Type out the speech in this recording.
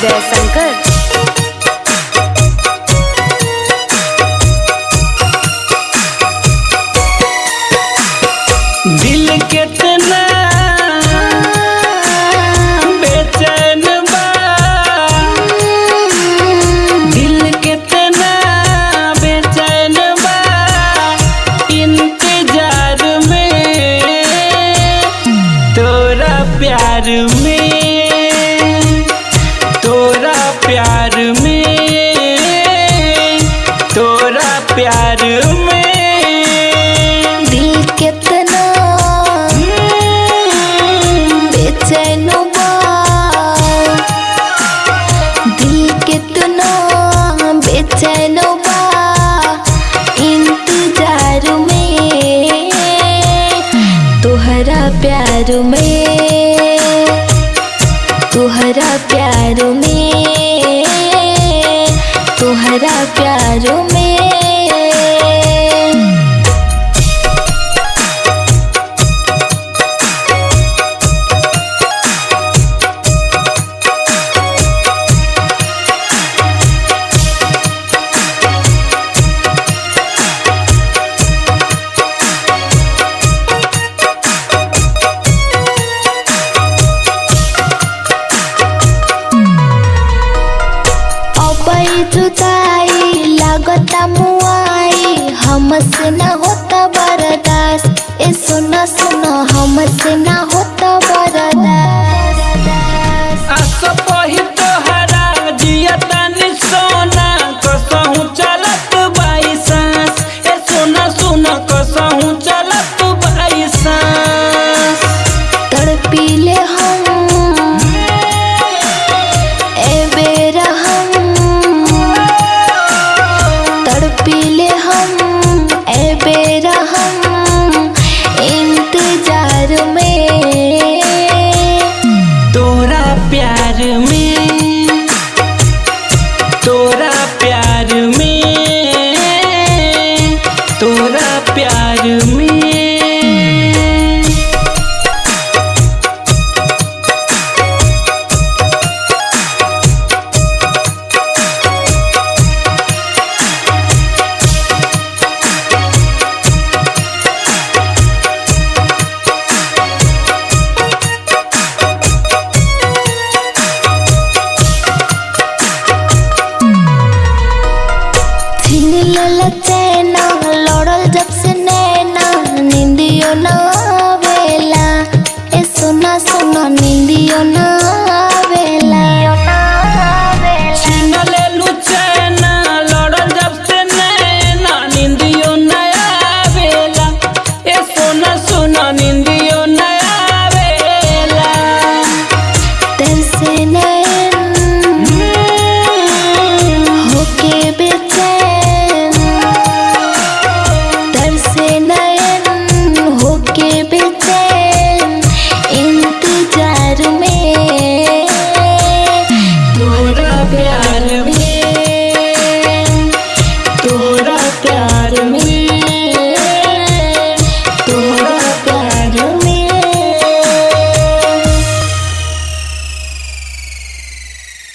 जयशंकर। दिल कितना बेचैन बा, दिल कितना बेचैन बा, इंतजार में तोरा प्यार में, तोरा प्यार में, तोरा प्यार में। दिल कितना बेचैन बा, दिल कितना बेचैन बा, इंतजार में तोहरा प्यार में, तोहरा प्यार में, तोहरा प्यार में। जुदाई लागता मुआई, हमसे ना होता बर्दाश्त। ए सुना सुना हमसे ना होता बर्दाश्त। आसो पही तोहरा जिया तानी सोना, कसहूं चलत बाई सांस। ए सोना सुना कसहूं चलत बाई सांस। तड़पीले हम ए बेरा हम, तड़पीले हम ए बेरा हम, इंतजार में तोरा प्यार में, तोरा प्यार में, तोरा प्यार में। चैना लड़ल जब से नैना, नींदियो ना आवेला। ए सुना सुना नींदियो ना आवेला। छीन लेलू चैना लड़ल जब से नैना, नींदियो ना आवेला। ए सोना सोना नींदियो ना आवेला। तेरे से